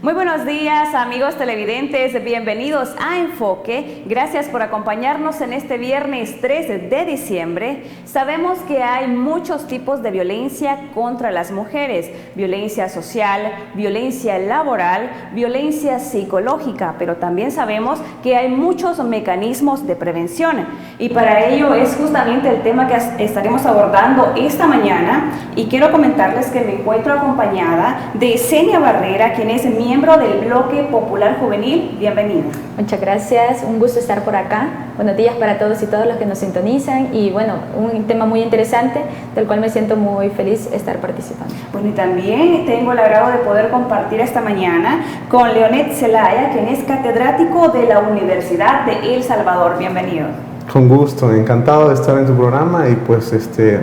Muy buenos días, amigos televidentes, bienvenidos a Enfoque. Gracias por acompañarnos en este viernes 3 de diciembre. Sabemos que hay muchos tipos de violencia contra las mujeres: violencia social, violencia laboral, violencia psicológica, pero también sabemos que hay muchos mecanismos de prevención. Y para ello es justamente el tema que estaremos abordando esta mañana. Y quiero comentarles que me encuentro acompañada de Senia Barrera, quien es miembro del Bloque Popular Juvenil. Bienvenida. Muchas gracias, un gusto estar por acá. Buenos días para todos y todas los que nos sintonizan y bueno, un tema muy interesante del cual me siento muy feliz estar participando. Bueno, y también tengo el agrado de poder compartir esta mañana con Leonet Zelaya, quien es catedrático de la Universidad de El Salvador. Bienvenido. Con gusto, encantado de estar en tu programa y pues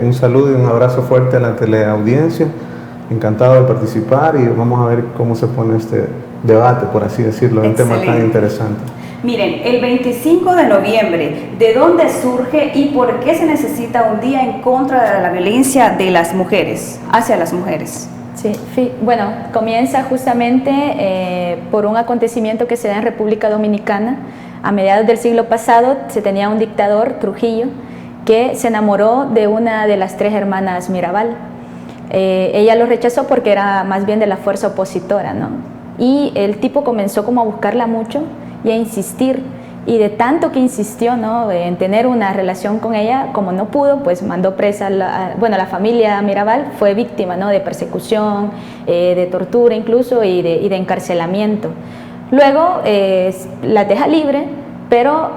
un saludo y un abrazo fuerte a la teleaudiencia. Encantado de participar y vamos a ver cómo se pone este debate, por así decirlo, un tema tan interesante. Miren, el 25 de noviembre, ¿de dónde surge y por qué se necesita un día en contra de la violencia de las mujeres, hacia las mujeres? Sí, bueno, comienza justamente por un acontecimiento que se da en República Dominicana. A mediados del siglo pasado se tenía un dictador, Trujillo, que se enamoró de una de las tres hermanas Mirabal. Ella lo rechazó porque era más bien de la fuerza opositora, ¿no? Y el tipo comenzó como a buscarla mucho y a insistir, y de tanto que insistió, ¿no?, en tener una relación con ella, como no pudo, pues mandó presa, la familia Mirabal fue víctima, ¿no?, de persecución, de tortura incluso y de encarcelamiento. Luego la deja libre, pero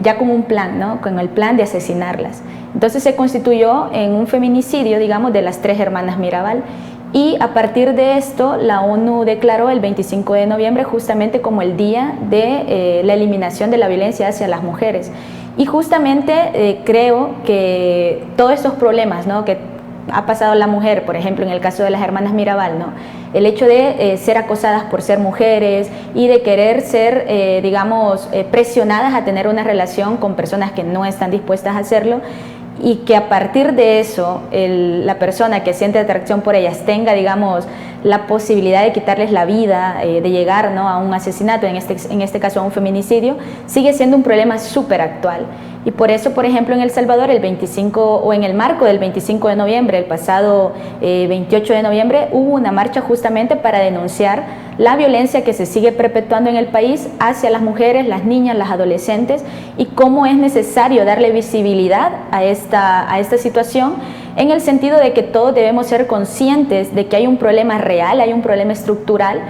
ya con un plan, ¿no?, con el plan de asesinarlas. Entonces se constituyó en un feminicidio, digamos, de las tres hermanas Mirabal, y a partir de esto la ONU declaró el 25 de noviembre justamente como el día de la eliminación de la violencia hacia las mujeres. Y justamente creo que todos estos problemas, ¿no?, que ha pasado la mujer, por ejemplo, en el caso de las hermanas Mirabal, ¿no?, el hecho de ser acosadas por ser mujeres y de querer ser, presionadas a tener una relación con personas que no están dispuestas a hacerlo, y que a partir de eso la persona que siente atracción por ellas tenga, digamos, la posibilidad de quitarles la vida, de llegar, ¿no?, a un asesinato, en este caso a un feminicidio, sigue siendo un problema súper actual. Y por eso, por ejemplo, en El Salvador, en el marco del 25 de noviembre, el pasado 28 de noviembre, hubo una marcha justamente para denunciar la violencia que se sigue perpetuando en el país hacia las mujeres, las niñas, las adolescentes, y cómo es necesario darle visibilidad a esta situación, en el sentido de que todos debemos ser conscientes de que hay un problema real, hay un problema estructural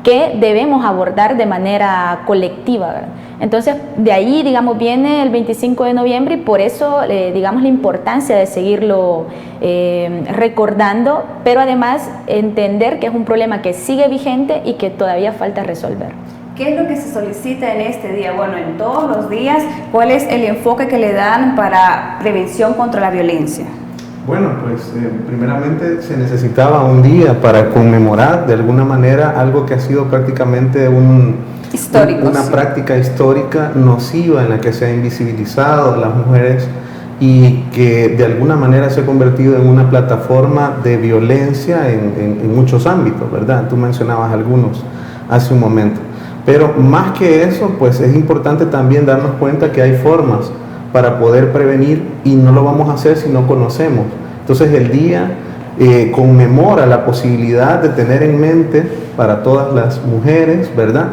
que debemos abordar de manera colectiva, ¿verdad? Entonces, de ahí, digamos, viene el 25 de noviembre y por eso, digamos, la importancia de seguirlo recordando, pero además entender que es un problema que sigue vigente y que todavía falta resolver. ¿Qué es lo que se solicita en este día? Bueno, en todos los días, ¿cuál es el enfoque que le dan para prevención contra la violencia? Bueno, pues primeramente se necesitaba un día para conmemorar de alguna manera algo que ha sido prácticamente una práctica histórica nociva en la que se ha invisibilizado a las mujeres y que de alguna manera se ha convertido en una plataforma de violencia en muchos ámbitos, ¿verdad? Tú mencionabas algunos hace un momento. Pero más que eso, pues es importante también darnos cuenta que hay formas para poder prevenir y no lo vamos a hacer si no conocemos. Entonces el día conmemora la posibilidad de tener en mente para todas las mujeres, ¿verdad?,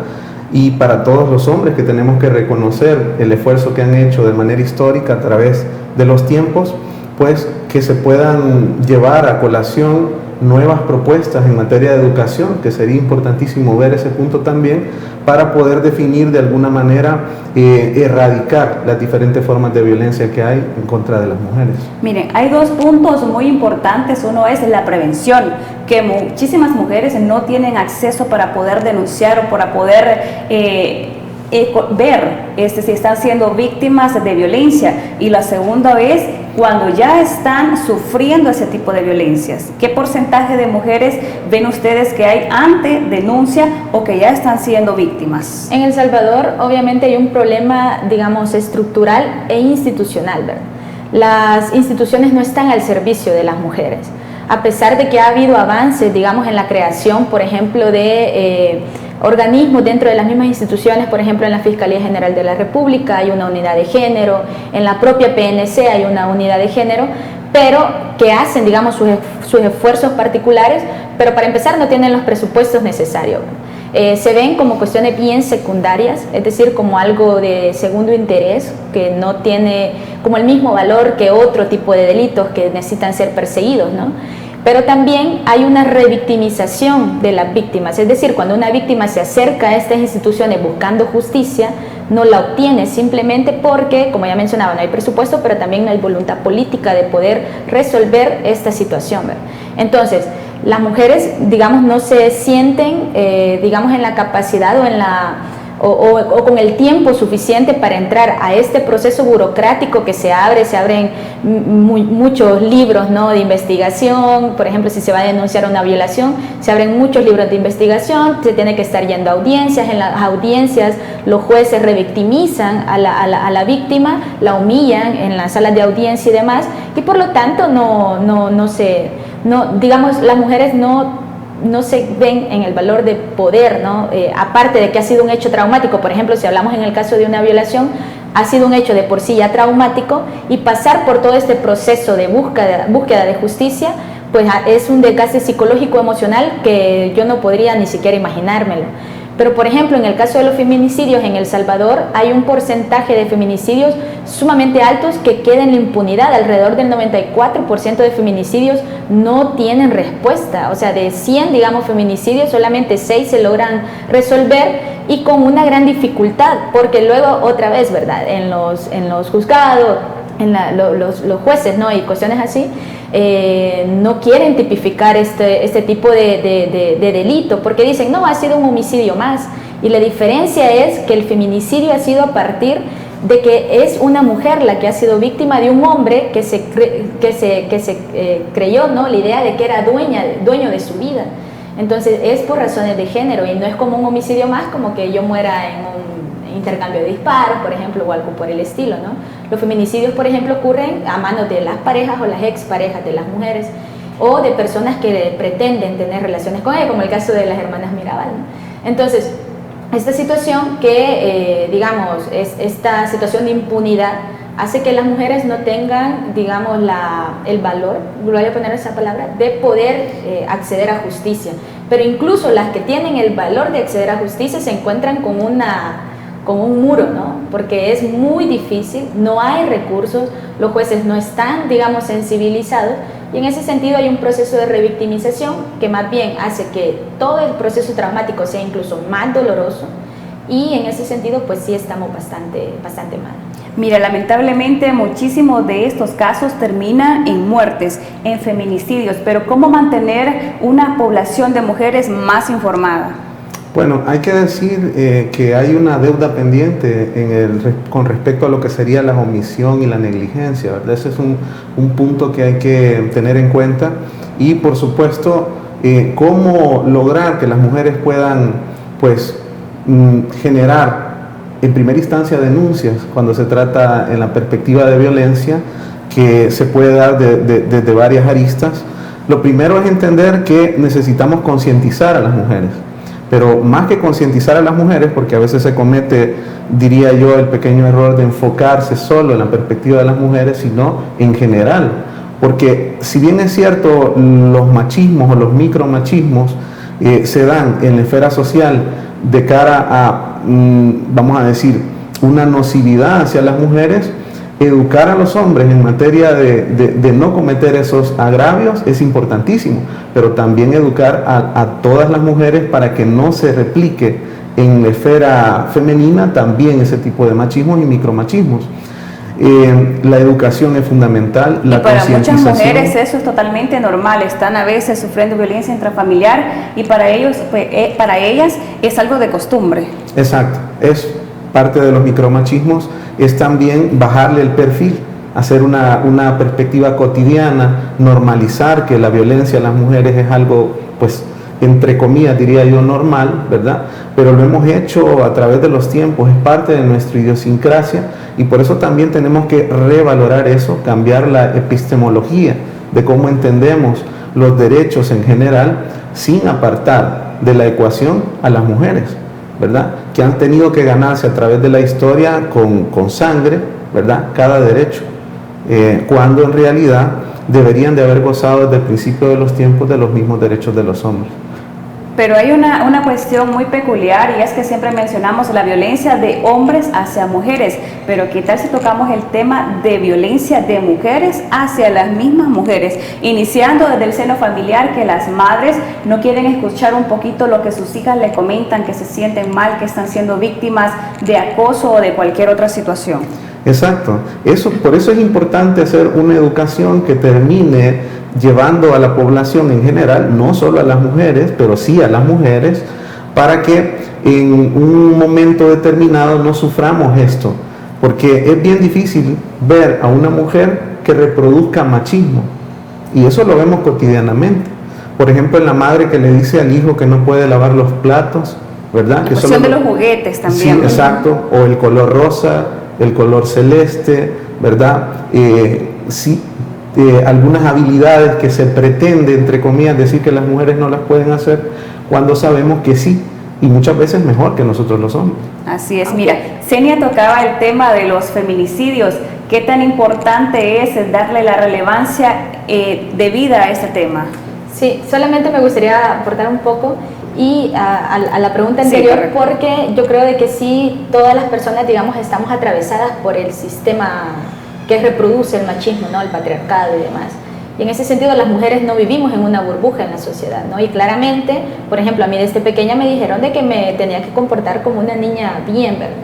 y para todos los hombres, que tenemos que reconocer el esfuerzo que han hecho de manera histórica a través de los tiempos, pues que se puedan llevar a colación nuevas propuestas en materia de educación, que sería importantísimo ver ese punto también, para poder definir de alguna manera, erradicar las diferentes formas de violencia que hay en contra de las mujeres. Miren, hay dos puntos muy importantes. Uno es la prevención, que muchísimas mujeres no tienen acceso para poder denunciar o para poder ver si están siendo víctimas de violencia. Y la segunda es cuando ya están sufriendo ese tipo de violencias. ¿Qué porcentaje de mujeres ven ustedes que hay ante denuncia o que ya están siendo víctimas? En El Salvador obviamente hay un problema, digamos, estructural e institucional, ¿verdad? Las instituciones no están al servicio de las mujeres. A pesar de que ha habido avances, digamos, en la creación, por ejemplo, de organismos dentro de las mismas instituciones, por ejemplo en la Fiscalía General de la República hay una unidad de género, en la propia PNC hay una unidad de género, pero que hacen, digamos, sus esfuerzos particulares, pero para empezar no tienen los presupuestos necesarios. Se ven como cuestiones bien secundarias, es decir, como algo de segundo interés, que no tiene como el mismo valor que otro tipo de delitos que necesitan ser perseguidos, ¿no? Pero también hay una revictimización de las víctimas, es decir, cuando una víctima se acerca a estas instituciones buscando justicia, no la obtiene simplemente porque, como ya mencionaba, no hay presupuesto, pero también no hay voluntad política de poder resolver esta situación, ¿verdad? Entonces, las mujeres, digamos, no se sienten, digamos, en la capacidad o con el tiempo suficiente para entrar a este proceso burocrático que se abren muchos libros, ¿no?, de investigación. Por ejemplo, si se va a denunciar una violación, se abren muchos libros de investigación, se tiene que estar yendo a audiencias. En las audiencias los jueces revictimizan a la víctima, la humillan en las salas de audiencia y demás, y por lo tanto digamos, las mujeres no se ven en el valor de poder, ¿no? Aparte de que ha sido un hecho traumático. Por ejemplo, si hablamos en el caso de una violación, ha sido un hecho de por sí ya traumático, y pasar por todo este proceso de búsqueda de justicia, pues es un desgaste psicológico emocional que yo no podría ni siquiera imaginármelo. Pero, por ejemplo, en el caso de los feminicidios en El Salvador, hay un porcentaje de feminicidios sumamente altos que queda en la impunidad. Alrededor del 94% de feminicidios no tienen respuesta. O sea, de 100, digamos, feminicidios, solamente 6 se logran resolver, y con una gran dificultad, porque luego, otra vez, ¿verdad?, en los juzgados, los jueces, ¿no?, y cuestiones así, no quieren tipificar este tipo de delito, porque dicen, no, ha sido un homicidio más. Y la diferencia es que el feminicidio ha sido a partir de que es una mujer la que ha sido víctima de un hombre que se creyó, ¿no?, la idea de que era dueño de su vida. Entonces es por razones de género, y no es como un homicidio más, como que yo muera en un intercambio de disparos, por ejemplo, o algo por el estilo, ¿no? Los feminicidios, por ejemplo, ocurren a manos de las parejas o las exparejas de las mujeres, o de personas que pretenden tener relaciones con ellas, como el caso de las hermanas Mirabal, ¿no? Entonces, esta situación digamos, esta situación de impunidad hace que las mujeres no tengan, digamos, el valor, voy a poner esa palabra, de poder acceder a justicia. Pero incluso las que tienen el valor de acceder a justicia se encuentran con un muro, ¿no? Porque es muy difícil, no hay recursos, los jueces no están, digamos, sensibilizados, y en ese sentido hay un proceso de revictimización que más bien hace que todo el proceso traumático sea incluso más doloroso, y en ese sentido pues sí estamos bastante mal. Mira, lamentablemente muchísimos de estos casos terminan en muertes, en feminicidios, pero ¿cómo mantener una población de mujeres más informada? Bueno, hay que decir que hay una deuda pendiente con respecto a lo que sería la omisión y la negligencia, ¿verdad? Ese es un punto que hay que tener en cuenta, y por supuesto cómo lograr que las mujeres puedan pues generar en primera instancia denuncias cuando se trata en la perspectiva de violencia, que se puede dar desde varias aristas. Lo primero es entender que necesitamos concientizar a las mujeres, pero más que concientizar a las mujeres, porque a veces se comete, diría yo, el pequeño error de enfocarse solo en la perspectiva de las mujeres, sino en general, porque si bien es cierto los machismos o los micromachismos se dan en la esfera social de cara a, vamos a decir, una nocividad hacia las mujeres, educar a los hombres en materia de no cometer esos agravios es importantísimo, pero también educar a todas las mujeres para que no se replique en la esfera femenina también ese tipo de machismos y micromachismos. La educación es fundamental, la concientización. Para muchas mujeres eso es totalmente normal, están a veces sufriendo violencia intrafamiliar, y para ellas es algo de costumbre. Exacto, es parte de los micromachismos, es también bajarle el perfil, hacer una perspectiva cotidiana, normalizar que la violencia a las mujeres es algo, pues, entre comillas, diría yo, normal, ¿verdad? Pero lo hemos hecho a través de los tiempos, es parte de nuestra idiosincrasia, y por eso también tenemos que revalorar eso, cambiar la epistemología de cómo entendemos los derechos en general, sin apartar de la ecuación a las mujeres, ¿verdad? Que han tenido que ganarse a través de la historia con sangre, ¿verdad? Cada derecho, cuando en realidad deberían de haber gozado desde el principio de los tiempos de los mismos derechos de los hombres. Pero hay una cuestión muy peculiar, y es que siempre mencionamos la violencia de hombres hacia mujeres, pero ¿qué tal si tocamos el tema de violencia de mujeres hacia las mismas mujeres? Iniciando desde el seno familiar, que las madres no quieren escuchar un poquito lo que sus hijas le comentan, que se sienten mal, que están siendo víctimas de acoso o de cualquier otra situación. Exacto, por eso es importante hacer una educación que termine llevando a la población en general, no solo a las mujeres, pero sí a las mujeres, para que en un momento determinado no suframos esto, porque es bien difícil ver a una mujer que reproduzca machismo, y eso lo vemos cotidianamente. Por ejemplo, en la madre que le dice al hijo que no puede lavar los platos, ¿verdad? La cuestión de los juguetes también. Sí, exacto, o el color rosa, el color celeste, ¿verdad? Algunas habilidades que se pretende, entre comillas, decir que las mujeres no las pueden hacer, cuando sabemos que sí, y muchas veces mejor que nosotros los hombres. Así es. Mira, Xenia tocaba el tema de los feminicidios. ¿Qué tan importante es darle la relevancia debida a este tema? Sí, solamente me gustaría aportar un poco y a la pregunta anterior, sí, porque yo creo de que sí, todas las personas, digamos, estamos atravesadas por el sistema que reproduce el machismo, ¿no? El patriarcado y demás. Y en ese sentido, las mujeres no vivimos en una burbuja en la sociedad, ¿no? Y claramente, por ejemplo, a mí desde pequeña me dijeron de que me tenía que comportar como una niña bien, ¿verdad?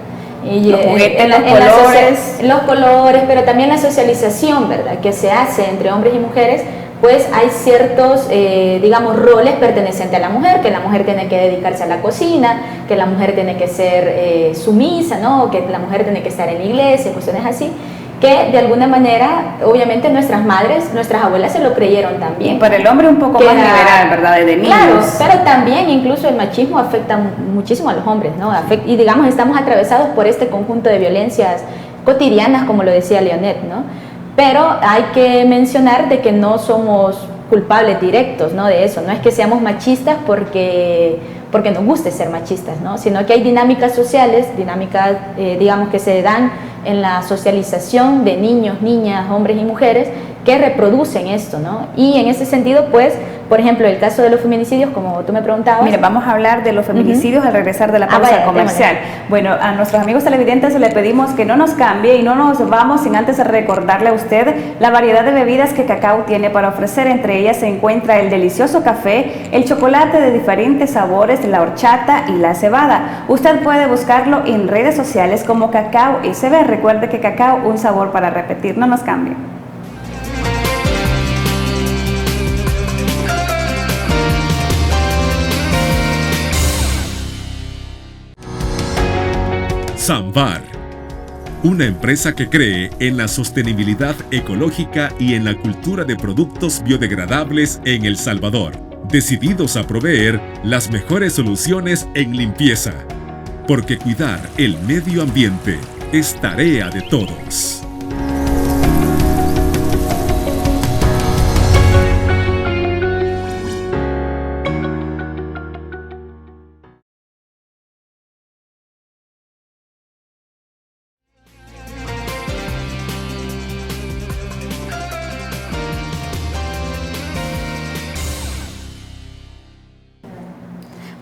Y los juguetes, los colores, pero también la socialización, ¿verdad?, que se hace entre hombres y mujeres. Pues hay ciertos, digamos, roles pertenecientes a la mujer, que la mujer tiene que dedicarse a la cocina, que la mujer tiene que ser sumisa, ¿no? Que la mujer tiene que estar en la iglesia, cuestiones así, que de alguna manera, obviamente nuestras madres, nuestras abuelas se lo creyeron también. Y para el hombre un poco más liberal, ¿verdad? Desde niños. Claro, pero también incluso el machismo afecta muchísimo a los hombres, ¿no? Y digamos, estamos atravesados por este conjunto de violencias cotidianas, como lo decía Leonet, ¿no? Pero hay que mencionar de que no somos culpables directos, ¿no?, de eso. No es que seamos machistas porque nos guste ser machistas, ¿no?, sino que hay dinámicas sociales, dinámicas, digamos, que se dan en la socialización de niños, niñas, hombres y mujeres que reproducen esto, ¿no? Y en ese sentido, pues, por ejemplo, el caso de los feminicidios, como tú me preguntabas. Mira, vamos a hablar de los feminicidios al regresar de la pausa comercial. Bueno, a nuestros amigos televidentes le pedimos que no nos cambie y no nos vamos sin antes recordarle a usted la variedad de bebidas que Cacao tiene para ofrecer. Entre ellas se encuentra el delicioso café, el chocolate de diferentes sabores, la horchata y la cebada. Usted puede buscarlo en redes sociales como Cacao SB. Recuerde que Cacao, un sabor para repetir. No nos cambie. Sambar, una empresa que cree en la sostenibilidad ecológica y en la cultura de productos biodegradables en El Salvador, decididos a proveer las mejores soluciones en limpieza, porque cuidar el medio ambiente es tarea de todos.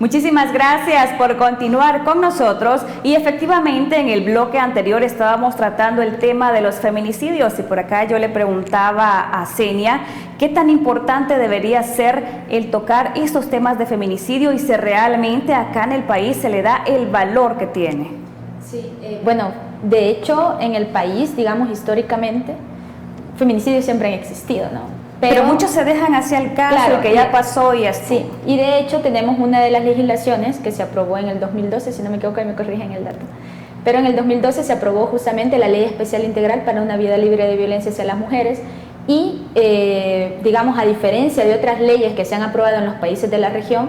Muchísimas gracias por continuar con nosotros y efectivamente en el bloque anterior estábamos tratando el tema de los feminicidios y por acá yo le preguntaba a Xenia qué tan importante debería ser el tocar estos temas de feminicidio y si realmente acá en el país se le da el valor que tiene. Sí, bueno, de hecho en el país, digamos históricamente, feminicidios siempre han existido, ¿no? Pero muchos se dejan hacia el caso, claro, que ya pasó y así. Sí, y de hecho tenemos una de las legislaciones que se aprobó en el 2012, si no me equivoco, y me corrigen el dato. Pero en el 2012 se aprobó justamente la Ley Especial Integral para una vida libre de violencia hacia las mujeres y, digamos, a diferencia de otras leyes que se han aprobado en los países de la región,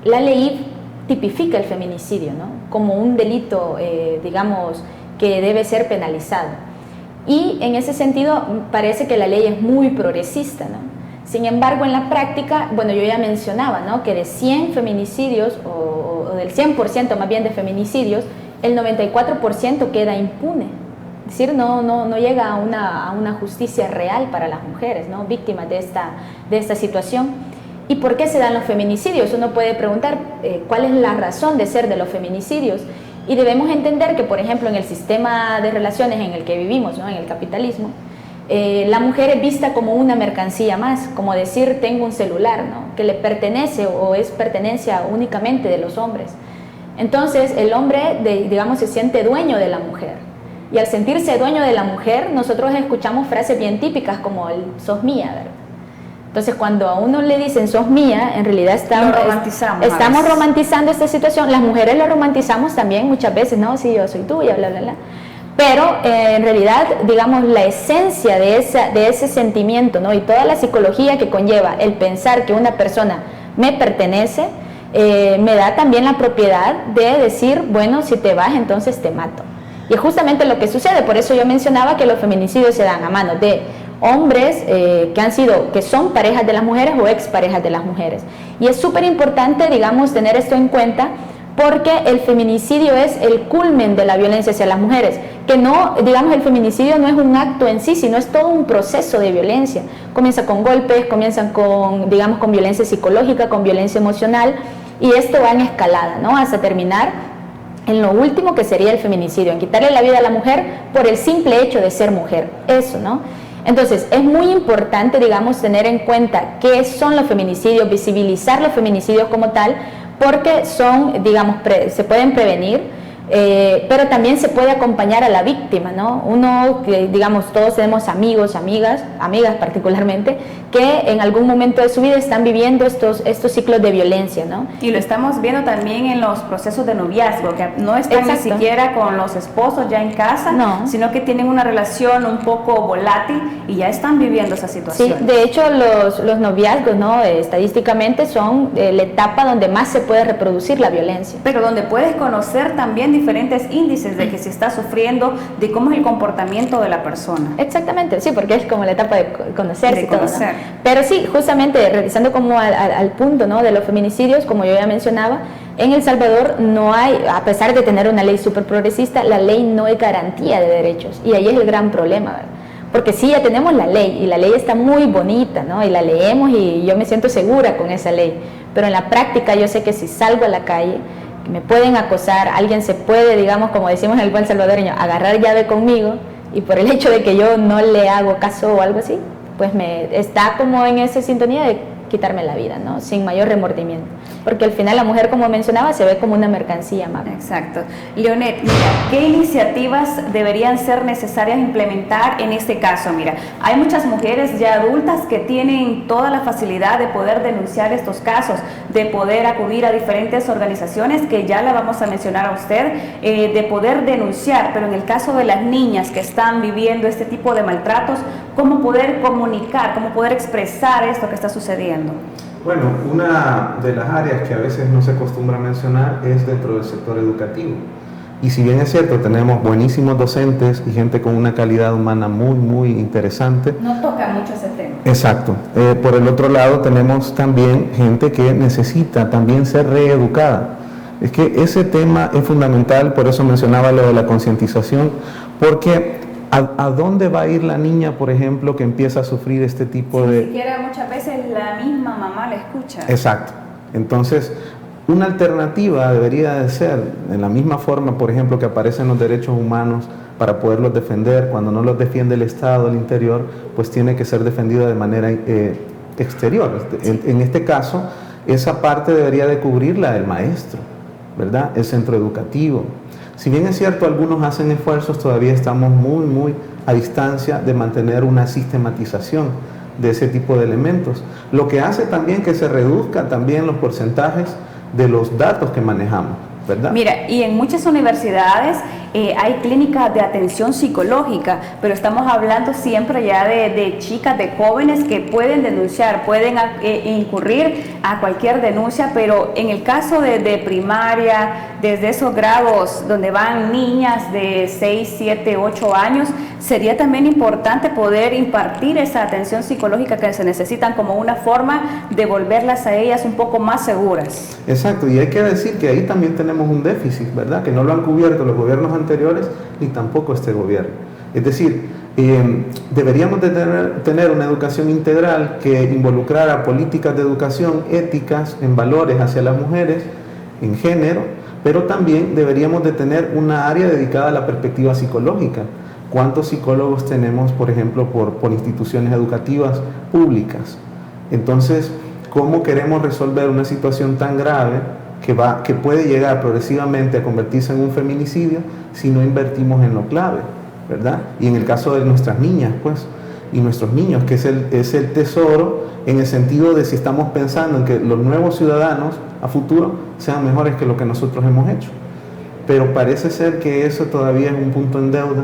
la ley tipifica el feminicidio, ¿no?, como un delito, digamos, que debe ser penalizado. Y en ese sentido parece que la ley es muy progresista, ¿no? Sin embargo, en la práctica, bueno, yo ya mencionaba, ¿no?, que de 100 feminicidios, o del 100% más bien de feminicidios, el 94% queda impune. Es decir, no llega a una justicia real para las mujeres, ¿no?, víctimas de esta situación. ¿Y por qué se dan los feminicidios? Uno puede preguntar cuál es la razón de ser de los feminicidios. Y debemos entender que, por ejemplo, en el sistema de relaciones en el que vivimos, ¿no?, en el capitalismo, la mujer es vista como una mercancía más, como decir tengo un celular, ¿no?, que le pertenece o es pertenencia únicamente de los hombres. Entonces el hombre, digamos, se siente dueño de la mujer, y al sentirse dueño de la mujer, nosotros escuchamos frases bien típicas como el sos mía, ¿verdad? Entonces cuando a uno le dicen sos mía, en realidad estamos romantizando esta situación. Las mujeres lo romantizamos también muchas veces, ¿no? Sí, yo soy tuya, bla, bla, bla. Pero en realidad, digamos, la esencia de ese sentimiento, ¿no?, y toda la psicología que conlleva el pensar que una persona me pertenece, me da también la propiedad de decir, bueno, si te vas, entonces te mato. Y es justamente lo que sucede. Por eso yo mencionaba que los feminicidios se dan a manos de hombres que son parejas de las mujeres o exparejas de las mujeres. Y es súper importante, digamos, tener esto en cuenta, porque el feminicidio es el culmen de la violencia hacia las mujeres, que no, digamos, el feminicidio no es un acto en sí, sino es todo un proceso de violencia. Comienza con golpes, comienzan con, digamos, con violencia psicológica, con violencia emocional, y esto va en escalada, ¿no?, hasta terminar en lo último, que sería el feminicidio, en quitarle la vida a la mujer por el simple hecho de ser mujer, eso, ¿no? Entonces, es muy importante, digamos, tener en cuenta qué son los feminicidios, visibilizar los feminicidios como tal, porque son, digamos, se pueden prevenir, pero también se puede acompañar a la víctima, ¿no? Uno, digamos, todos tenemos amigos, amigas particularmente, que en algún momento de su vida están viviendo estos ciclos de violencia, ¿no? Y lo estamos viendo también en los procesos de noviazgo, que no están ni siquiera con los esposos ya en casa, no, sino que tienen una relación un poco volátil y ya están viviendo esa situación. Sí, de hecho los noviazgos, ¿no?, estadísticamente son la etapa donde más se puede reproducir la violencia. Pero donde puedes conocer también diferentes índices de que se está sufriendo, de cómo es el comportamiento de la persona. Exactamente, sí, porque es como la etapa de conocerse. De conocer. Todo, ¿no? Pero sí, justamente realizando como al punto, ¿no?, de los feminicidios, como yo ya mencionaba, en El Salvador no hay, a pesar de tener una ley súper progresista, la ley no es garantía de derechos, y ahí es el gran problema, ¿verdad? Porque sí, ya tenemos la ley, y la ley está muy bonita, ¿no?, y la leemos y yo me siento segura con esa ley, pero en la práctica yo sé que si salgo a la calle, me pueden acosar, alguien se puede, digamos, como decimos en el buen salvadoreño, agarrar llave conmigo, y por el hecho de que yo no le hago caso o algo así, pues está como en esa sintonía de quitarme la vida, ¿no?, sin mayor remordimiento, porque al final la mujer, como mencionaba, se ve como una mercancía más. Exacto. Leonet, mira, ¿qué iniciativas deberían ser necesarias implementar en este caso? Mira, hay muchas mujeres ya adultas que tienen toda la facilidad de poder denunciar estos casos, de poder acudir a diferentes organizaciones, que ya la vamos a mencionar a usted, de poder denunciar, pero en el caso de las niñas que están viviendo este tipo de maltratos, ¿cómo poder comunicar, cómo poder expresar esto que está sucediendo? Bueno, una de las áreas que a veces no se acostumbra a mencionar es dentro del sector educativo. Y si bien es cierto, tenemos buenísimos docentes y gente con una calidad humana muy, muy interesante. No toca mucho ese tema. Exacto. Por el otro lado, tenemos también gente que necesita también ser reeducada. Es que ese tema es fundamental, por eso mencionaba lo de la concientización, porque ¿a dónde va a ir la niña, por ejemplo, que empieza a sufrir este tipo de...? Ni siquiera muchas veces la misma mamá la escucha. Exacto. Entonces, una alternativa debería de ser, en la misma forma, por ejemplo, que aparecen los derechos humanos para poderlos defender, cuando no los defiende el Estado, el interior, pues tiene que ser defendida de manera exterior. En este caso, esa parte debería de cubrirla el maestro, ¿verdad?, el centro educativo. Si bien es cierto, algunos hacen esfuerzos, todavía estamos muy, muy a distancia de mantener una sistematización de ese tipo de elementos, lo que hace también que se reduzcan también los porcentajes de los datos que manejamos, ¿verdad? Mira, y en muchas universidades hay clínicas de atención psicológica, pero estamos hablando siempre ya de chicas, de jóvenes que pueden denunciar, pueden incurrir a cualquier denuncia, pero en el caso de primaria, desde esos grados donde van niñas de 6, 7, 8 años, sería también importante poder impartir esa atención psicológica que se necesitan como una forma de volverlas a ellas un poco más seguras. Exacto, y hay que decir que ahí también tenemos un déficit, ¿verdad? Que no lo han cubierto los gobiernos anteriores ni tampoco este gobierno. Es decir, deberíamos de tener una educación integral que involucrara políticas de educación éticas en valores hacia las mujeres, en género, pero también deberíamos de tener una área dedicada a la perspectiva psicológica. ¿Cuántos psicólogos tenemos, por ejemplo, por instituciones educativas públicas? Entonces, ¿cómo queremos resolver una situación tan grave que puede llegar progresivamente a convertirse en un feminicidio si no invertimos en lo clave, ¿verdad? Y en el caso de nuestras niñas, pues, y nuestros niños, que es el tesoro en el sentido de si estamos pensando en que los nuevos ciudadanos a futuro sean mejores que lo que nosotros hemos hecho. Pero parece ser que eso todavía es un punto en deuda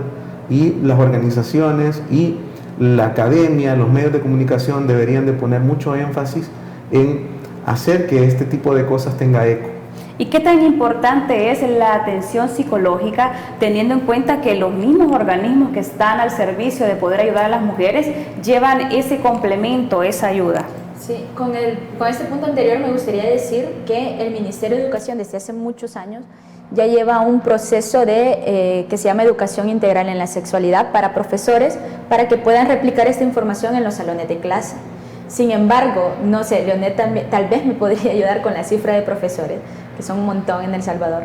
y las organizaciones y la academia, los medios de comunicación deberían de poner mucho énfasis en hacer que este tipo de cosas tenga eco. ¿Y qué tan importante es la atención psicológica, teniendo en cuenta que los mismos organismos que están al servicio de poder ayudar a las mujeres llevan ese complemento, esa ayuda? Sí, con este punto anterior me gustaría decir que el Ministerio de Educación desde hace muchos años ya lleva un proceso que se llama Educación Integral en la Sexualidad para profesores, para que puedan replicar esta información en los salones de clase. Sin embargo, no sé, Leonet tal vez me podría ayudar con la cifra de profesores, que son un montón en El Salvador.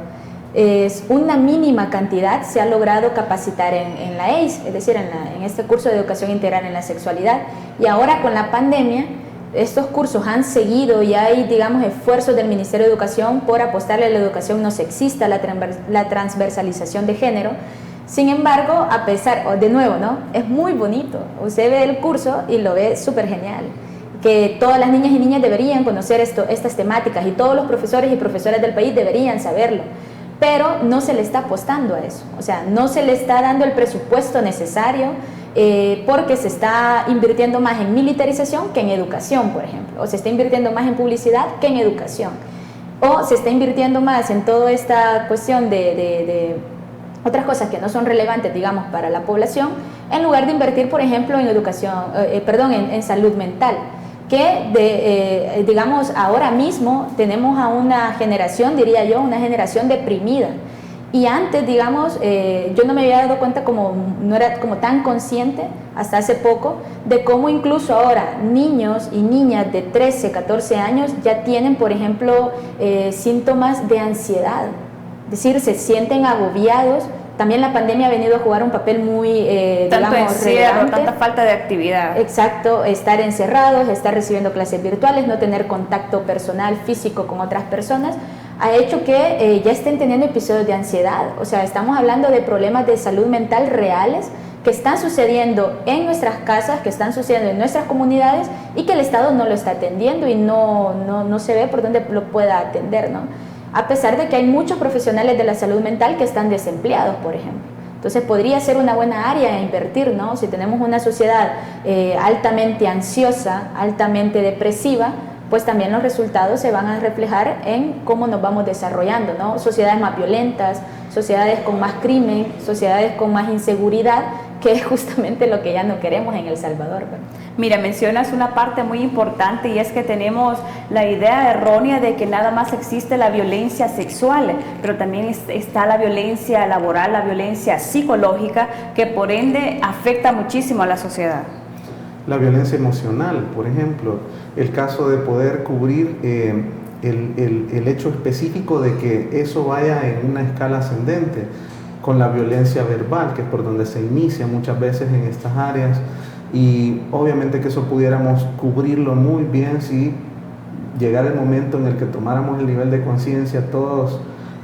Es una mínima cantidad se ha logrado capacitar en la EIS, es decir, en este curso de Educación Integral en la Sexualidad. Y ahora con la pandemia, estos cursos han seguido y hay, digamos, esfuerzos del Ministerio de Educación por apostarle a la educación no sexista, la transversalización de género. Sin embargo, a pesar, de nuevo, ¿no? Es muy bonito. Usted ve el curso y lo ve súper genial. Que todas las niñas y niñas deberían conocer estas temáticas y todos los profesores y profesoras del país deberían saberlo. Pero no se le está apostando a eso. O sea, no se le está dando el presupuesto necesario porque se está invirtiendo más en militarización que en educación, por ejemplo. O se está invirtiendo más en publicidad que en educación. O se está invirtiendo más en toda esta cuestión de otras cosas que no son relevantes, digamos, para la población, en lugar de invertir, por ejemplo, en educación, en salud mental, que digamos, ahora mismo tenemos a una generación, diría yo, una generación deprimida. Y antes, digamos, yo no me había dado cuenta, no era como tan consciente hasta hace poco, de cómo incluso ahora niños y niñas de 13, 14 años ya tienen, por ejemplo, síntomas de ansiedad. Es decir, se sienten agobiados. También la pandemia ha venido a jugar un papel muy, tanto digamos, encierro, relevante. tanta falta de actividad. Exacto, estar encerrados, estar recibiendo clases virtuales, no tener contacto personal, físico con otras personas, ha hecho que ya estén teniendo episodios de ansiedad. O sea, estamos hablando de problemas de salud mental reales que están sucediendo en nuestras casas, que están sucediendo en nuestras comunidades y que el Estado no lo está atendiendo y no se ve por dónde lo pueda atender, ¿no? A pesar de que hay muchos profesionales de la salud mental que están desempleados, por ejemplo. Entonces podría ser una buena área a invertir, ¿no? Si tenemos una sociedad altamente ansiosa, altamente depresiva, pues también los resultados se van a reflejar en cómo nos vamos desarrollando, ¿no? Sociedades más violentas, sociedades con más crimen, sociedades con más inseguridad, que es justamente lo que ya no queremos en El Salvador, ¿verdad? Mira, mencionas una parte muy importante y es que tenemos la idea errónea de que nada más existe la violencia sexual, pero también está la violencia laboral, la violencia psicológica, que por ende afecta muchísimo a la sociedad. La violencia emocional, por ejemplo, el caso de poder cubrir el hecho específico de que eso vaya en una escala ascendente, con la violencia verbal, que es por donde se inicia muchas veces en estas áreas, y obviamente que eso pudiéramos cubrirlo muy bien si llegara el momento en el que tomáramos el nivel de conciencia todos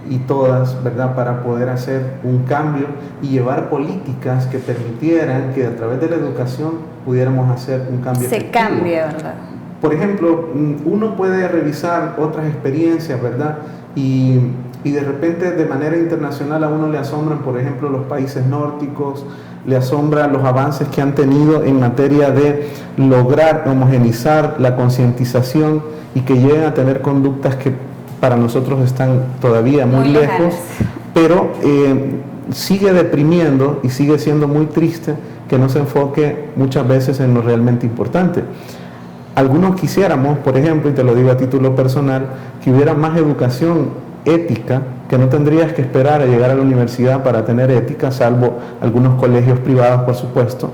y todas, ¿verdad?, para poder hacer un cambio y llevar políticas que permitieran que a través de la educación pudiéramos hacer un cambio se efectivo. Cambie, ¿verdad? Por ejemplo, uno puede revisar otras experiencias, ¿verdad?, y y de repente de manera internacional a uno le asombran, por ejemplo, los países nórdicos, le asombran los avances que han tenido en materia de lograr homogenizar la concientización y que lleguen a tener conductas que para nosotros están todavía muy lejos, pero sigue deprimiendo y sigue siendo muy triste que no se enfoque muchas veces en lo realmente importante. Algunos quisiéramos, por ejemplo, y te lo digo a título personal, que hubiera más educación ética, que no tendrías que esperar a llegar a la universidad para tener ética, salvo algunos colegios privados, por supuesto,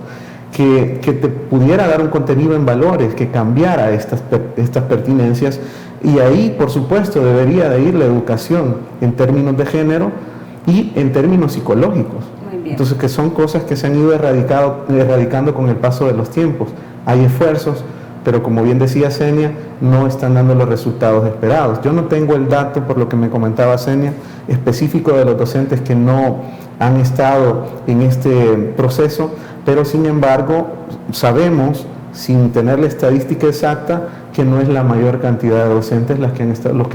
que te pudiera dar un contenido en valores, que cambiara estas pertinencias, y ahí, por supuesto, debería de ir la educación en términos de género y en términos psicológicos. Entonces, que son cosas que se han ido erradicando con el paso de los tiempos. Hay esfuerzos, pero como bien decía Senia, no están dando los resultados esperados. Yo no tengo el dato, por lo que me comentaba Senia, específico de los docentes que no han estado en este proceso, pero sin embargo sabemos, sin tener la estadística exacta, que no es la mayor cantidad de docentes los que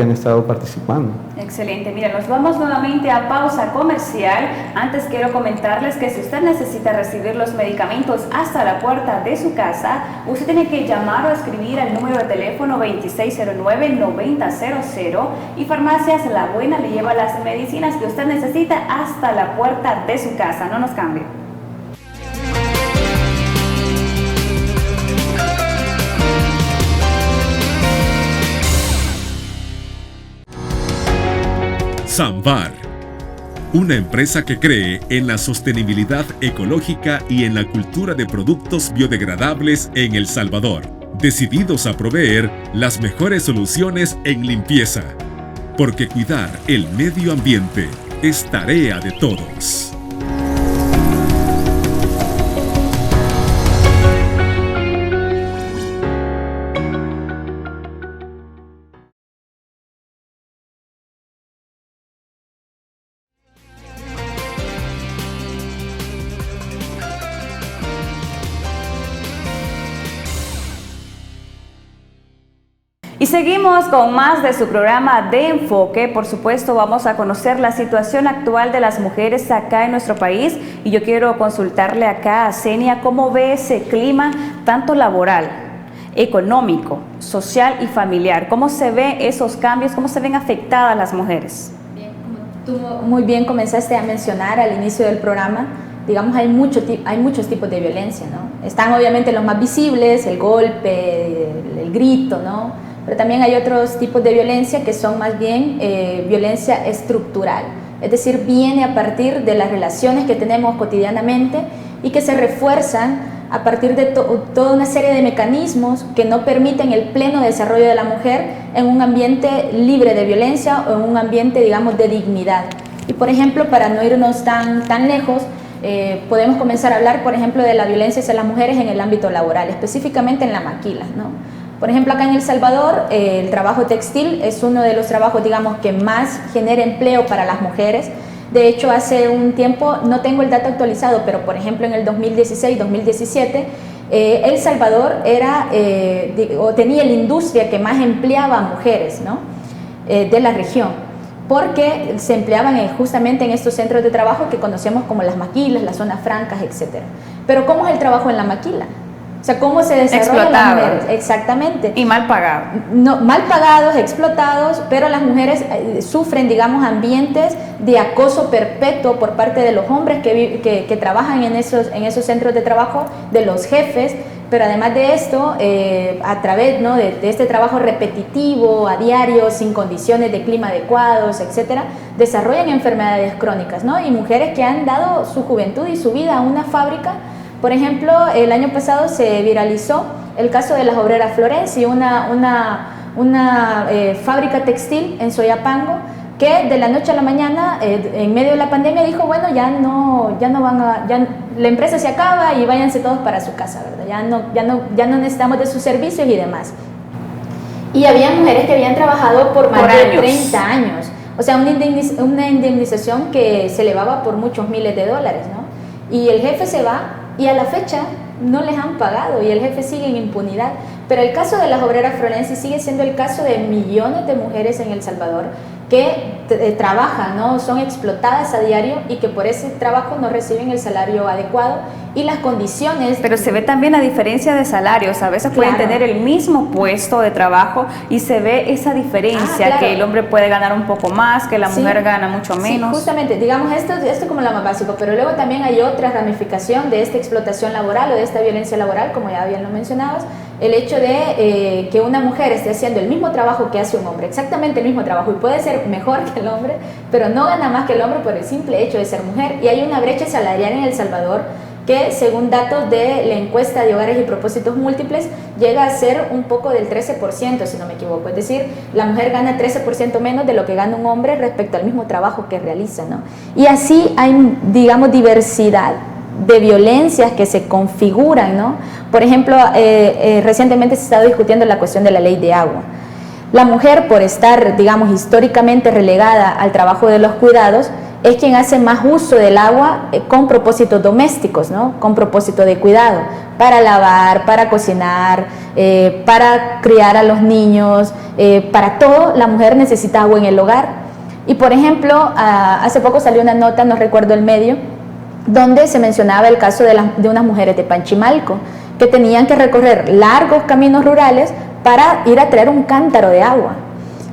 han estado participando. Excelente. Mira, nos vamos nuevamente a pausa comercial. Antes quiero comentarles que si usted necesita recibir los medicamentos hasta la puerta de su casa, usted tiene que llamar o escribir al número de teléfono 2609-9000 y Farmacias La Buena le lleva las medicinas que usted necesita hasta la puerta de su casa. No nos cambie. Samvar, una empresa que cree en la sostenibilidad ecológica y en la cultura de productos biodegradables en El Salvador, decididos a proveer las mejores soluciones en limpieza, porque cuidar el medio ambiente es tarea de todos. Y seguimos con más de su programa de enfoque. Por supuesto, vamos a conocer la situación actual de las mujeres acá en nuestro país. Y yo quiero consultarle acá a Senia cómo ve ese clima, tanto laboral, económico, social y familiar. ¿Cómo se ven esos cambios? ¿Cómo se ven afectadas las mujeres? Bien, como tú muy bien comenzaste a mencionar al inicio del programa, digamos, hay muchos tipos de violencia, ¿no? Están obviamente los más visibles, el golpe, el grito, ¿no? Pero también hay otros tipos de violencia que son más bien violencia estructural, es decir, viene a partir de las relaciones que tenemos cotidianamente y que se refuerzan a partir de toda una serie de mecanismos que no permiten el pleno desarrollo de la mujer en un ambiente libre de violencia o en un ambiente, digamos, de dignidad. Y por ejemplo, para no irnos tan lejos, podemos comenzar a hablar, por ejemplo, de la violencia hacia las mujeres en el ámbito laboral, específicamente en la maquila, ¿no? Por ejemplo, acá en El Salvador, el trabajo textil es uno de los trabajos, digamos, que más genera empleo para las mujeres. De hecho, hace un tiempo, no tengo el dato actualizado, pero por ejemplo en el 2016-2017, El Salvador tenía la industria que más empleaba a mujeres, ¿no? De la región, porque se empleaban justamente en estos centros de trabajo que conocemos como las maquilas, las zonas francas, etc. Pero ¿cómo es el trabajo en la maquila? O sea, ¿cómo se desarrollan las mujeres? Exactamente. Y mal pagados. No, mal pagados, explotados, pero las mujeres sufren, digamos, ambientes de acoso perpetuo por parte de los hombres que trabajan en esos centros de trabajo, de los jefes, pero además de esto, a través, ¿no?, de este trabajo repetitivo, a diario, sin condiciones de clima adecuados, etcétera, desarrollan enfermedades crónicas, ¿no? Y mujeres que han dado su juventud y su vida a una fábrica. Por ejemplo, el año pasado se viralizó el caso de las obreras Florenci, una fábrica textil en Soyapango, que de la noche a la mañana, en medio de la pandemia, dijo, bueno, ya la empresa se acaba y váyanse todos para su casa, ¿verdad? Ya no necesitamos de sus servicios y demás. Y había mujeres que habían trabajado por más de 30 años, o sea, una indemnización que se elevaba por muchos miles de dólares, ¿no? Y el jefe se va y a la fecha no les han pagado y el jefe sigue en impunidad. Pero el caso de las obreras Florenci sigue siendo el caso de millones de mujeres en El Salvador que trabajan, ¿no? Son explotadas a diario y que por ese trabajo no reciben el salario adecuado y las condiciones. Pero se ve también la diferencia de salarios, a veces pueden tener el mismo puesto de trabajo y se ve esa diferencia, que el hombre puede ganar un poco más, que la mujer gana mucho menos. Sí, justamente, digamos esto como lo más básico, pero luego también hay otra ramificación de esta explotación laboral o de esta violencia laboral, como ya bien lo mencionabas, el hecho de que una mujer esté haciendo el mismo trabajo que hace un hombre, exactamente el mismo trabajo, y puede ser mejor que el hombre, pero no gana más que el hombre por el simple hecho de ser mujer. Y hay una brecha salarial en El Salvador que, según datos de la encuesta de hogares y propósitos múltiples, llega a ser un poco del 13%, si no me equivoco. Es decir, la mujer gana 13% menos de lo que gana un hombre respecto al mismo trabajo que realiza, ¿no? Y así hay, digamos, diversidad de violencias que se configuran, ¿no? Por ejemplo, recientemente se ha estado discutiendo la cuestión de la ley de agua. La mujer, por estar, digamos, históricamente relegada al trabajo de los cuidados, es quien hace más uso del agua con propósitos domésticos, ¿no? Con propósito de cuidado, para lavar, para cocinar, para criar a los niños, para todo la mujer necesita agua en el hogar. Y por ejemplo, hace poco salió una nota, no recuerdo el medio, donde se mencionaba el caso de unas mujeres de Panchimalco, que tenían que recorrer largos caminos rurales para ir a traer un cántaro de agua.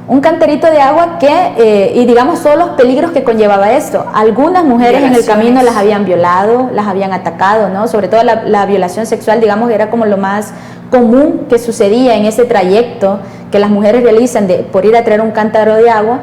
Un cantarito de agua que, y digamos, todos los peligros que conllevaba esto. Algunas mujeres en el camino las habían violado, las habían atacado, ¿no? Sobre todo la violación sexual, digamos, era como lo más común que sucedía en ese trayecto que las mujeres realizan por ir a traer un cántaro de agua.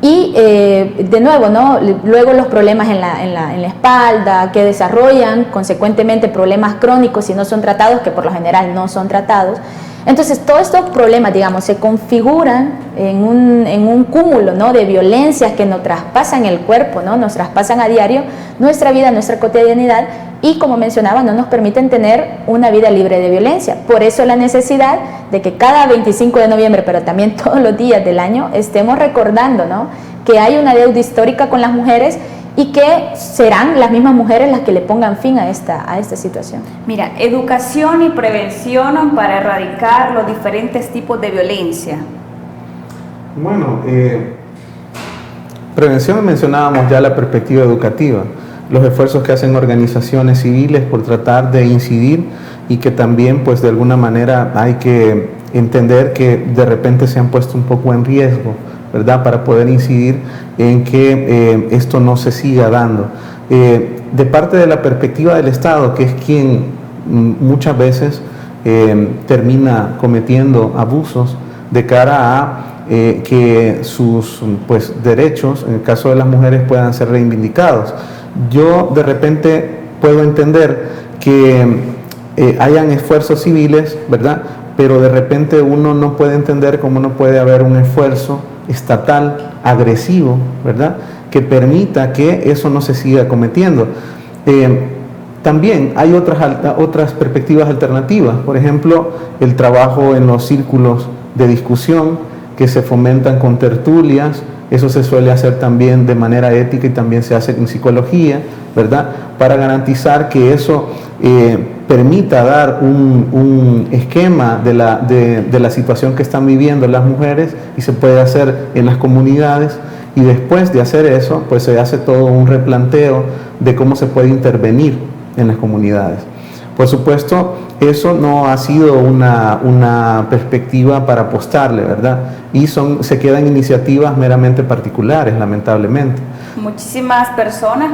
Y de nuevo, ¿no? Luego los problemas en la espalda que desarrollan, consecuentemente problemas crónicos si no son tratados, que por lo general no son tratados. Entonces todos estos problemas, digamos, se configuran en un cúmulo, ¿no? De violencias que nos traspasan el cuerpo, ¿no? Nos traspasan a diario nuestra vida, nuestra cotidianidad, y como mencionaba, no nos permiten tener una vida libre de violencia. Por eso la necesidad de que cada 25 de noviembre, pero también todos los días del año, estemos recordando, ¿no? Que hay una deuda histórica con las mujeres y que serán las mismas mujeres las que le pongan fin a esta situación. Mira, educación y prevención para erradicar los diferentes tipos de violencia. Bueno, prevención, mencionábamos ya la perspectiva educativa, los esfuerzos que hacen organizaciones civiles por tratar de incidir, y que también, pues de alguna manera hay que entender que de repente se han puesto un poco en riesgo, ¿verdad?, para poder incidir en que esto no se siga dando. De parte de la perspectiva del Estado, que es quien muchas veces termina cometiendo abusos de cara a que sus derechos, en el caso de las mujeres, puedan ser reivindicados. Yo de repente puedo entender que hayan esfuerzos civiles, ¿verdad?, pero de repente uno no puede entender cómo no puede haber un esfuerzo estatal agresivo, ¿verdad?, que permita que eso no se siga cometiendo. También hay otras perspectivas alternativas, por ejemplo, el trabajo en los círculos de discusión que se fomentan con tertulias. Eso se suele hacer también de manera ética y también se hace en psicología, ¿verdad?, para garantizar que eso permita dar un esquema de la situación que están viviendo las mujeres, y se puede hacer en las comunidades. Y después de hacer eso, pues se hace todo un replanteo de cómo se puede intervenir en las comunidades. Por supuesto, eso no ha sido una perspectiva para apostarle, ¿verdad? Y se quedan iniciativas meramente particulares, lamentablemente. Muchísimas personas,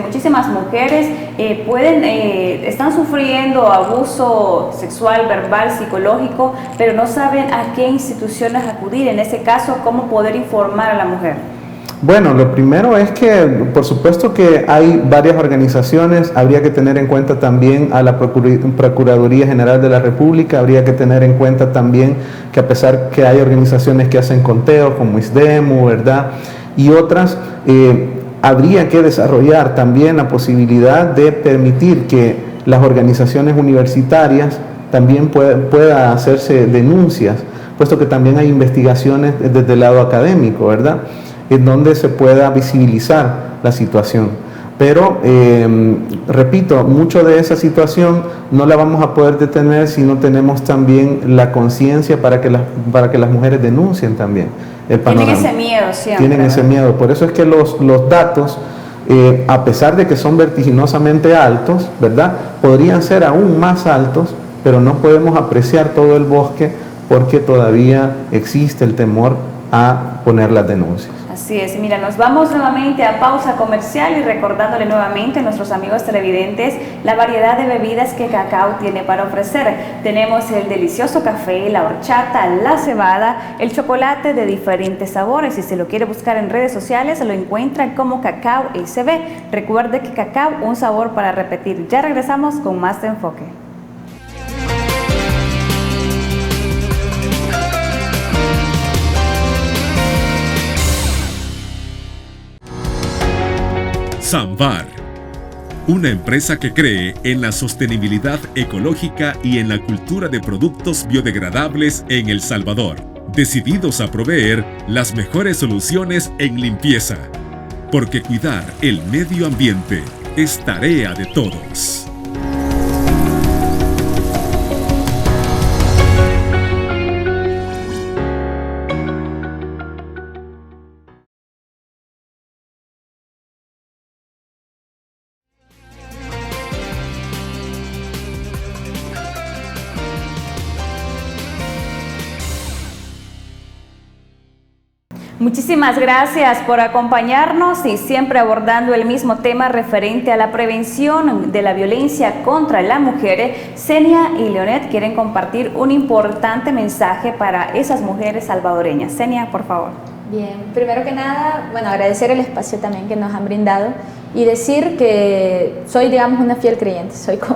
muchísimas mujeres están sufriendo abuso sexual, verbal, psicológico, pero no saben a qué instituciones acudir. En ese caso, ¿cómo poder informar a la mujer? Bueno, lo primero es que, por supuesto que hay varias organizaciones. Habría que tener en cuenta también a la Procuraduría General de la República. Habría que tener en cuenta también que, a pesar que hay organizaciones que hacen conteos, como ISDEMU, ¿verdad?, y otras, habría que desarrollar también la posibilidad de permitir que las organizaciones universitarias también pueda hacerse denuncias, puesto que también hay investigaciones desde el lado académico, ¿verdad?, en donde se pueda visibilizar la situación. Pero, repito, mucho de esa situación no la vamos a poder detener si no tenemos también la conciencia para que las mujeres denuncien también el panorama. Tienen ese miedo siempre. Tienen ese miedo. Por eso es que los datos, a pesar de que son vertiginosamente altos, ¿verdad?, podrían ser aún más altos, pero no podemos apreciar todo el bosque porque todavía existe el temor a poner las denuncias. Así es, mira, nos vamos nuevamente a pausa comercial y recordándole nuevamente a nuestros amigos televidentes la variedad de bebidas que Cacao tiene para ofrecer. Tenemos el delicioso café, la horchata, la cebada, el chocolate de diferentes sabores. Si se lo quiere buscar en redes sociales, se lo encuentra como Cacao SB. Recuerde que Cacao, un sabor para repetir. Ya regresamos con más de Enfoque. Samvar, una empresa que cree en la sostenibilidad ecológica y en la cultura de productos biodegradables en El Salvador, decididos a proveer las mejores soluciones en limpieza, porque cuidar el medio ambiente es tarea de todos. Muchísimas gracias por acompañarnos y siempre abordando el mismo tema referente a la prevención de la violencia contra la mujer. Senia y Leonet quieren compartir un importante mensaje para esas mujeres salvadoreñas. Senia, por favor. Bien, primero que nada, bueno, agradecer el espacio también que nos han brindado y decir que soy, digamos, una fiel creyente,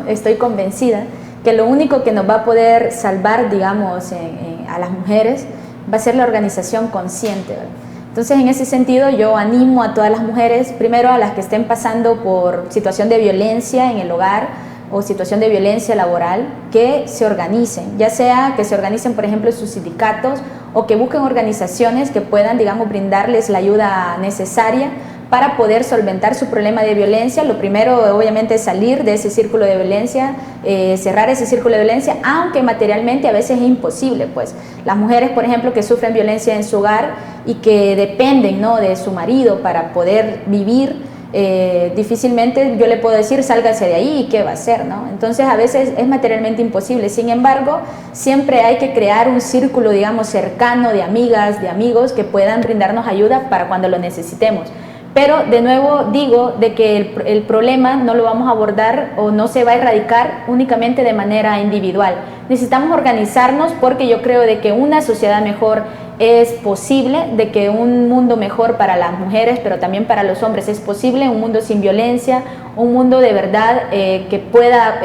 estoy convencida que lo único que nos va a poder salvar, digamos, a las mujeres va a ser la organización consciente, ¿verdad? Entonces, en ese sentido, yo animo a todas las mujeres, primero a las que estén pasando por situación de violencia en el hogar o situación de violencia laboral, que se organicen, ya sea que se organicen, por ejemplo, en sus sindicatos o que busquen organizaciones que puedan, digamos, brindarles la ayuda necesaria para poder solventar su problema de violencia. Lo primero, obviamente, es salir de ese círculo de violencia, cerrar ese círculo de violencia, aunque materialmente a veces es imposible, pues. Las mujeres, por ejemplo, que sufren violencia en su hogar y que dependen, ¿no?, de su marido para poder vivir, difícilmente yo le puedo decir, sálgase de ahí, ¿y qué va a hacer, no? Entonces, a veces es materialmente imposible. Sin embargo, siempre hay que crear un círculo, digamos, cercano de amigas, de amigos que puedan brindarnos ayuda para cuando lo necesitemos. Pero de nuevo digo de que el problema no lo vamos a abordar o no se va a erradicar únicamente de manera individual. Necesitamos organizarnos porque yo creo de que una sociedad mejor es posible, de que un mundo mejor para las mujeres, pero también para los hombres es posible, un mundo sin violencia, un mundo de verdad que pueda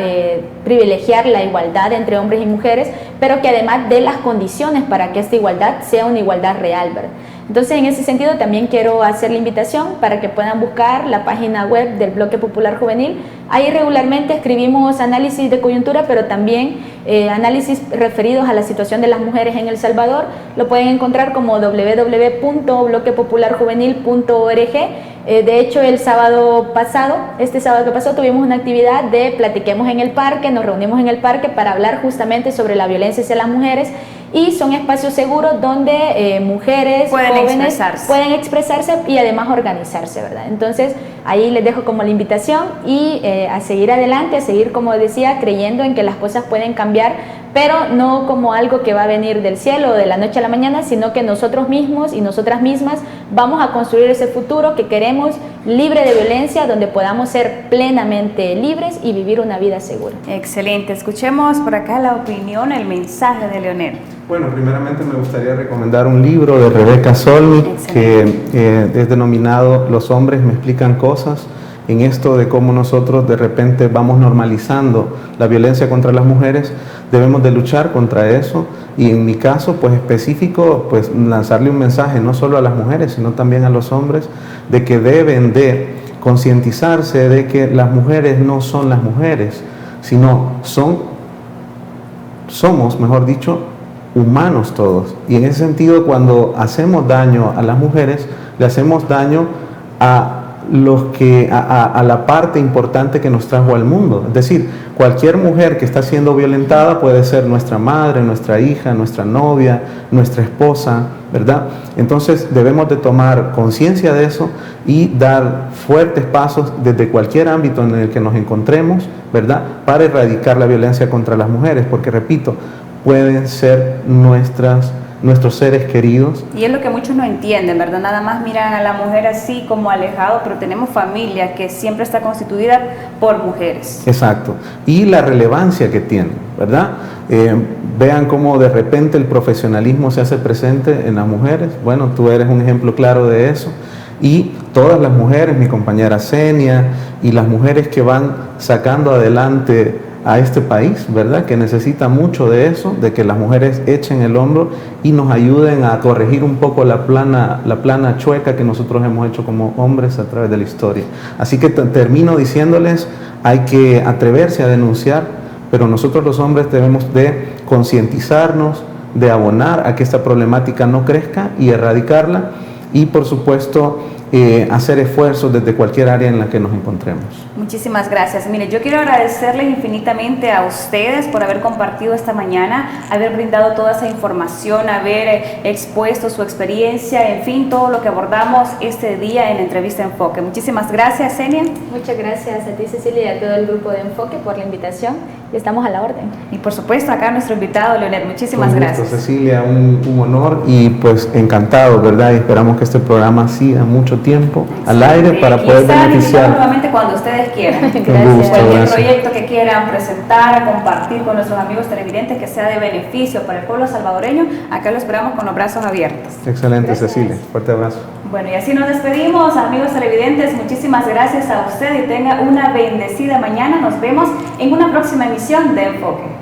privilegiar la igualdad entre hombres y mujeres, pero que además dé las condiciones para que esta igualdad sea una igualdad real, ¿verdad? Entonces, en ese sentido, también quiero hacer la invitación para que puedan buscar la página web del Bloque Popular Juvenil. Ahí regularmente escribimos análisis de coyuntura, pero también análisis referidos a la situación de las mujeres en El Salvador. Lo pueden encontrar como www.bloquepopularjuvenil.org. De hecho, este sábado que pasó, tuvimos una actividad de Platiquemos en el Parque, nos reunimos en el parque para hablar justamente sobre la violencia hacia las mujeres, y son espacios seguros donde mujeres, jóvenes pueden expresarse y además organizarse, ¿verdad? Entonces, ahí les dejo como la invitación y a seguir adelante, a seguir, como decía, creyendo en que las cosas pueden cambiar, pero no como algo que va a venir del cielo o de la noche a la mañana, sino que nosotros mismos y nosotras mismas vamos a construir ese futuro que queremos, libre de violencia, donde podamos ser plenamente libres y vivir una vida segura. Excelente. Escuchemos por acá la opinión, el mensaje de Leonel. Bueno, primeramente me gustaría recomendar un libro de Rebeca Solnit que es denominado Los hombres me explican cosas, en esto de cómo nosotros de repente vamos normalizando la violencia contra las mujeres. Debemos de luchar contra eso, y en mi caso pues específico, pues lanzarle un mensaje no solo a las mujeres sino también a los hombres, de que deben de concientizarse de que las mujeres no son las mujeres, sino somos, mejor dicho, humanos todos. Y en ese sentido, cuando hacemos daño a las mujeres, le hacemos daño a a la parte importante que nos trajo al mundo. Es decir, cualquier mujer que está siendo violentada puede ser nuestra madre, nuestra hija, nuestra novia, nuestra esposa, ¿verdad? Entonces debemos de tomar conciencia de eso y dar fuertes pasos desde cualquier ámbito en el que nos encontremos, ¿verdad? Para erradicar la violencia contra las mujeres, porque repito, pueden ser nuestros seres queridos. Y es lo que muchos no entienden, ¿verdad? Nada más miran a la mujer así como alejado, pero tenemos familia que siempre está constituida por mujeres. Exacto. Y la relevancia que tiene, ¿verdad? Vean cómo de repente el profesionalismo se hace presente en las mujeres. Bueno, tú eres un ejemplo claro de eso. Y todas las mujeres, mi compañera Senia, y las mujeres que van sacando adelante a este país, ¿verdad? Que necesita mucho de eso, de que las mujeres echen el hombro y nos ayuden a corregir un poco la plana chueca que nosotros hemos hecho como hombres a través de la historia. Así que termino diciéndoles, hay que atreverse a denunciar, pero nosotros los hombres debemos de concientizarnos, de abonar a que esta problemática no crezca y erradicarla, y por supuesto hacer esfuerzos desde cualquier área en la que nos encontremos. Muchísimas gracias. Mire, yo quiero agradecerles infinitamente a ustedes por haber compartido esta mañana, haber brindado toda esa información, haber expuesto su experiencia, en fin, todo lo que abordamos este día en Entrevista Enfoque. Muchísimas gracias, Senia. Muchas gracias a ti, Cecilia, y a todo el grupo de Enfoque por la invitación, y estamos a la orden. Y por supuesto acá nuestro invitado, Leonel. Muchísimas gracias. Cecilia, un honor y pues encantado, ¿verdad? Y esperamos que este programa siga mucho tiempo al aire para poder beneficiar. Nuevamente cuando ustedes quieran. Gracias. Cualquier proyecto que quieran presentar, compartir con nuestros amigos televidentes que sea de beneficio para el pueblo salvadoreño, acá lo esperamos con los brazos abiertos. Excelente, Gracias. Cecilia. Fuerte abrazo. Bueno, y así nos despedimos, amigos televidentes. Muchísimas gracias a usted y tenga una bendecida mañana. Nos vemos en una próxima emisión de Enfoque.